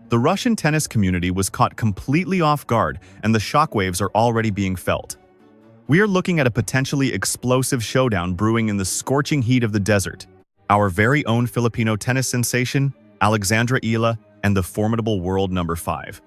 The Russian tennis community was caught completely off guard, and the shockwaves are already being felt. We are looking at a potentially explosive showdown brewing in the scorching heat of the desert. Our very own Filipino tennis sensation, Alexandra Eala, and the formidable world number 5.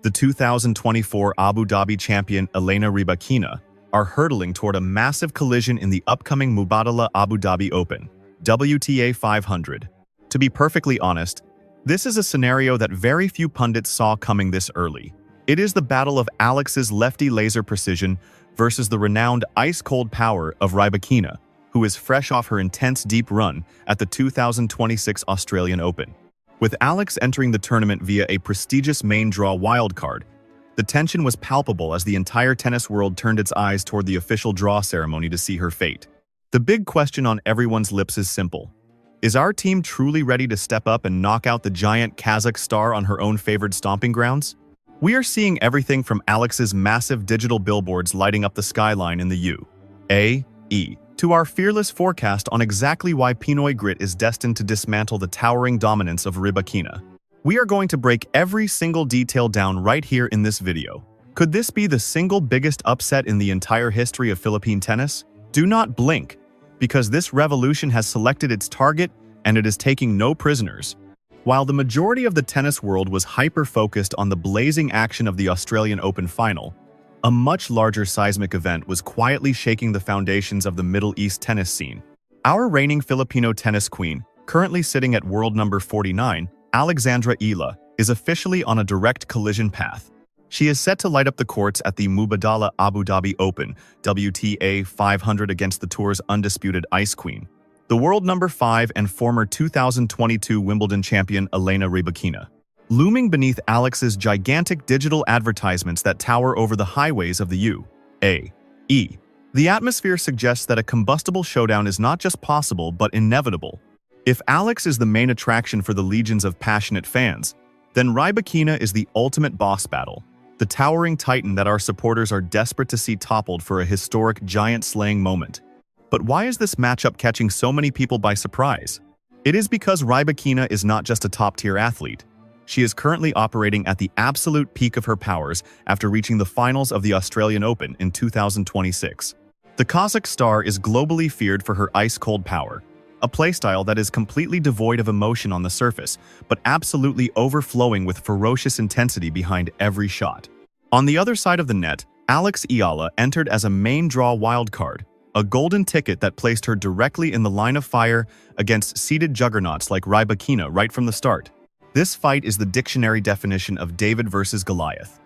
The 2024 Abu Dhabi champion Elena Rybakina are hurtling toward a massive collision in the upcoming Mubadala Abu Dhabi Open, WTA 500. To be perfectly honest, this is a scenario that very few pundits saw coming this early. It is the battle of Alex's lefty laser precision versus the renowned ice-cold power of Rybakina, who is fresh off her intense deep run at the 2026 Australian Open. With Alex entering the tournament via a prestigious main draw wildcard, the tension was palpable as the entire tennis world turned its eyes toward the official draw ceremony to see her fate. The big question on everyone's lips is simple. Is our team truly ready to step up and knock out the giant Kazakh star on her own favored stomping grounds? We are seeing everything from Alex's massive digital billboards lighting up the skyline in the U.A.E. to our fearless forecast on exactly why Pinoy grit is destined to dismantle the towering dominance of Rybakina. We are going to break every single detail down right here in this video. Could this be the single biggest upset in the entire history of Philippine tennis? Do not blink, because this revolution has selected its target and it is taking no prisoners. While the majority of the tennis world was hyper-focused on the blazing action of the Australian Open final, a much larger seismic event was quietly shaking the foundations of the Middle East tennis scene. Our reigning Filipino tennis queen, currently sitting at world number 49, Alexandra Eala, is officially on a direct collision path. She is set to light up the courts at the Mubadala Abu Dhabi Open, WTA 500 against the tour's undisputed ice queen, the world number 5 and former 2022 Wimbledon champion Elena Rybakina. Looming beneath Alex's gigantic digital advertisements that tower over the highways of the U.A.E. The atmosphere suggests that a combustible showdown is not just possible but inevitable. If Alex is the main attraction for the legions of passionate fans, then Rybakina is the ultimate boss battle, the towering titan that our supporters are desperate to see toppled for a historic giant-slaying moment. But why is this matchup catching so many people by surprise? It is because Rybakina is not just a top-tier athlete. She is currently operating at the absolute peak of her powers after reaching the finals of the Australian Open in 2026. The Kazakh star is globally feared for her ice-cold power, a playstyle that is completely devoid of emotion on the surface, but absolutely overflowing with ferocious intensity behind every shot. On the other side of the net, Alex Eala entered as a main draw wildcard, a golden ticket that placed her directly in the line of fire against seeded juggernauts like Rybakina right from the start. This fight is the dictionary definition of David versus Goliath.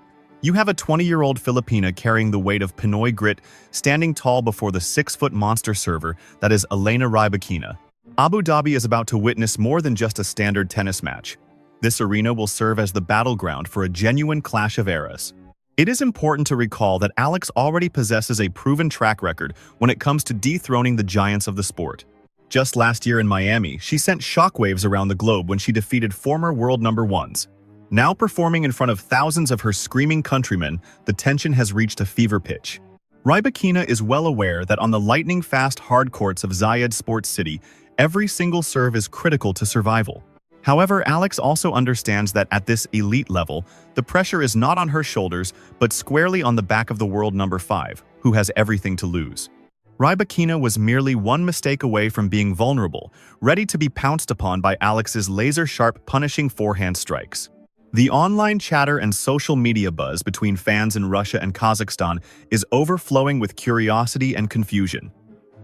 You have a 20-year-old Filipina carrying the weight of Pinoy grit, standing tall before the 6-foot monster server that is Elena Rybakina. Abu Dhabi is about to witness more than just a standard tennis match. This arena will serve as the battleground for a genuine clash of eras. It is important to recall that Alex already possesses a proven track record when it comes to dethroning the giants of the sport. Just last year in Miami, she sent shockwaves around the globe when she defeated former world number 1s. Now performing in front of thousands of her screaming countrymen, the tension has reached a fever pitch. Rybakina is well aware that on the lightning-fast hard courts of Zayed Sports City, every single serve is critical to survival. However, Alex also understands that at this elite level, the pressure is not on her shoulders, but squarely on the back of the world number 5, who has everything to lose. Rybakina was merely one mistake away from being vulnerable, ready to be pounced upon by Alex's laser-sharp punishing forehand strikes. The online chatter and social media buzz between fans in Russia and Kazakhstan is overflowing with curiosity and confusion.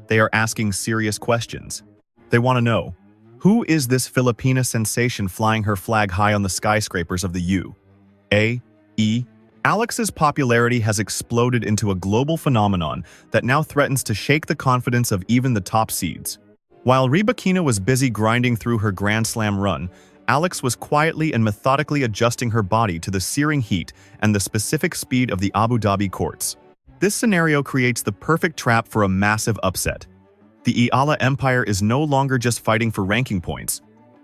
They are asking serious questions. They want to know, who is this Filipina sensation flying her flag high on the skyscrapers of the U.A.E.? Alex's popularity has exploded into a global phenomenon that now threatens to shake the confidence of even the top seeds. While Rybakina was busy grinding through her Grand Slam run, Alex was quietly and methodically adjusting her body to the searing heat and the specific speed of the Abu Dhabi courts. This scenario creates the perfect trap for a massive upset. The Eala Empire is no longer just fighting for ranking points.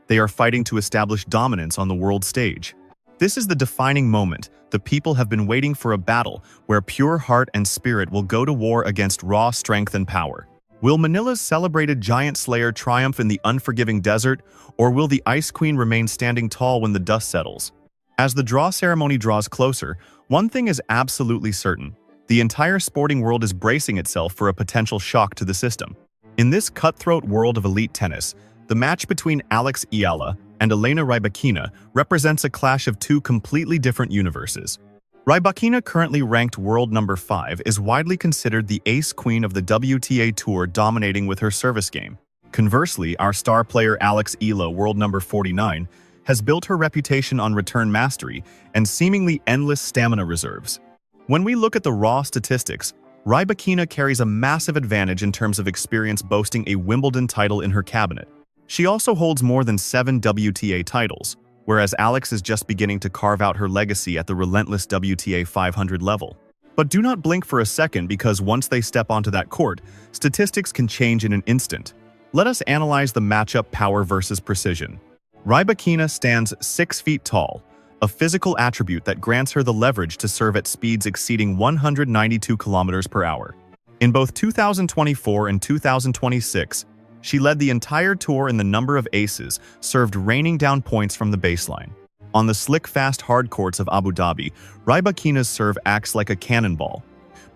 They are fighting to establish dominance on the world stage. This is the defining moment. The people have been waiting for a battle where pure heart and spirit will go to war against raw strength and power. Will Manila's celebrated giant slayer triumph in the unforgiving desert, or will the Ice Queen remain standing tall when the dust settles? As the draw ceremony draws closer, one thing is absolutely certain. The entire sporting world is bracing itself for a potential shock to the system. In this cutthroat world of elite tennis, the match between Alexandra Eala and Elena Rybakina represents a clash of two completely different universes. Rybakina, currently ranked world number 5, is widely considered the ace-queen of the WTA Tour, dominating with her service game. Conversely, our star player Alexandra Eala, world number 49, has built her reputation on return mastery and seemingly endless stamina reserves. When we look at the raw statistics, Rybakina carries a massive advantage in terms of experience, boasting a Wimbledon title in her cabinet. She also holds more than 7 WTA titles, whereas Alex is just beginning to carve out her legacy at the relentless WTA 500 level. But do not blink for a second, because once they step onto that court, statistics can change in an instant. Let us analyze the matchup: power versus precision. Rybakina stands 6 feet tall, a physical attribute that grants her the leverage to serve at speeds exceeding 192 kilometers per hour. In both 2024 and 2026, she led the entire tour in the number of aces served, raining down points from the baseline. On the slick, fast, hard courts of Abu Dhabi, Rybakina's serve acts like a cannonball.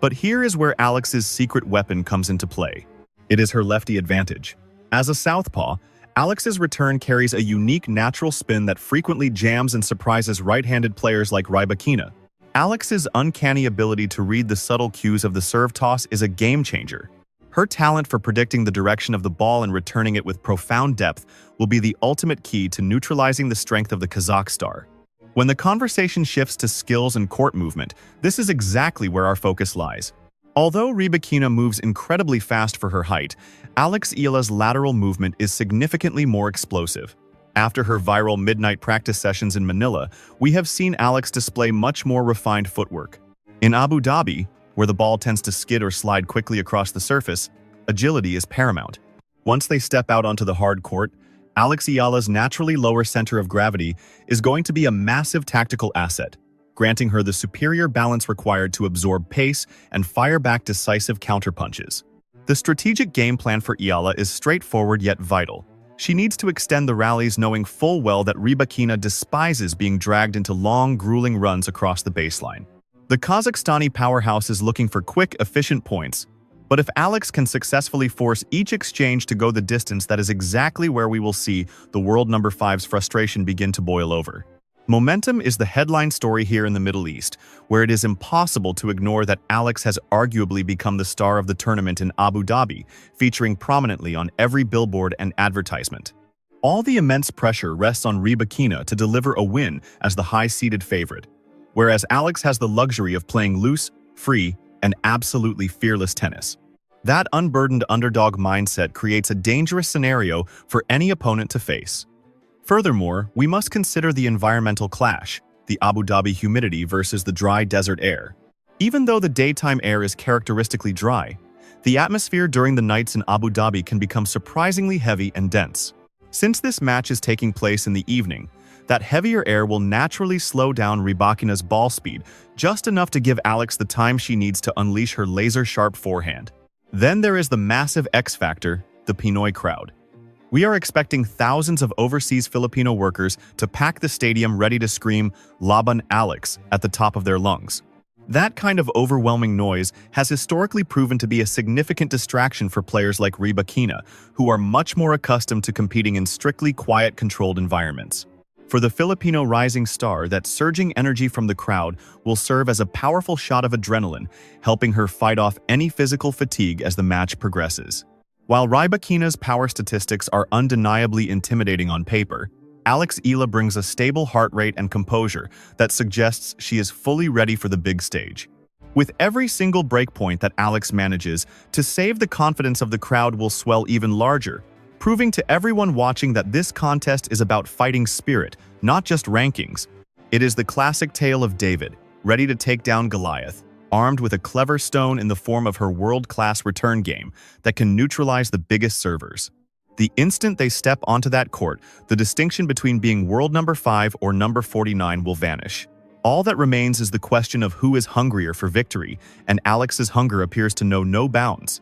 But here is where Alex's secret weapon comes into play. It is her lefty advantage. As a southpaw, Alex's return carries a unique natural spin that frequently jams and surprises right-handed players like Rybakina. Alex's uncanny ability to read the subtle cues of the serve toss is a game-changer. Her talent for predicting the direction of the ball and returning it with profound depth will be the ultimate key to neutralizing the strength of the Kazakh star. When the conversation shifts to skills and court movement, this is exactly where our focus lies. Although Rybakina moves incredibly fast for her height, Alexandra Eala's lateral movement is significantly more explosive. After her viral midnight practice sessions in Manila, we have seen Alex display much more refined footwork. In Abu Dhabi, where the ball tends to skid or slide quickly across the surface, agility is paramount. Once they step out onto the hard court, Alexandra Eala's naturally lower center of gravity is going to be a massive tactical asset, granting her the superior balance required to absorb pace and fire back decisive counterpunches. The strategic game plan for Eala is straightforward yet vital. She needs to extend the rallies, knowing full well that Rybakina despises being dragged into long, grueling runs across the baseline. The Kazakhstani powerhouse is looking for quick, efficient points, but if Alex can successfully force each exchange to go the distance, that is exactly where we will see the world number 5's frustration begin to boil over. Momentum is the headline story here in the Middle East, where it is impossible to ignore that Alex has arguably become the star of the tournament in Abu Dhabi, featuring prominently on every billboard and advertisement. All the immense pressure rests on Rybakina to deliver a win as the high-seeded favorite, whereas Alex has the luxury of playing loose, free, and absolutely fearless tennis. That unburdened underdog mindset creates a dangerous scenario for any opponent to face. Furthermore, we must consider the environmental clash, the Abu Dhabi humidity versus the dry desert air. Even though the daytime air is characteristically dry, the atmosphere during the nights in Abu Dhabi can become surprisingly heavy and dense. Since this match is taking place in the evening, that heavier air will naturally slow down Rybakina's ball speed just enough to give Alex the time she needs to unleash her laser-sharp forehand. Then there is the massive X factor, the Pinoy crowd. We are expecting thousands of overseas Filipino workers to pack the stadium, ready to scream "Laban Alex" at the top of their lungs. That kind of overwhelming noise has historically proven to be a significant distraction for players like Rybakina, who are much more accustomed to competing in strictly quiet, controlled environments. For the Filipino rising star, that surging energy from the crowd will serve as a powerful shot of adrenaline, helping her fight off any physical fatigue as the match progresses. While Rybakina's power statistics are undeniably intimidating on paper, Alexandra Eala brings a stable heart rate and composure that suggests she is fully ready for the big stage. With every single breakpoint that Alex manages to save, the confidence of the crowd will swell even larger, proving to everyone watching that this contest is about fighting spirit, not just rankings. It is the classic tale of David, ready to take down Goliath, armed with a clever stone in the form of her world-class return game that can neutralize the biggest servers. The instant they step onto that court, the distinction between being world number 5 or number 49 will vanish. All that remains is the question of who is hungrier for victory, and Alex's hunger appears to know no bounds.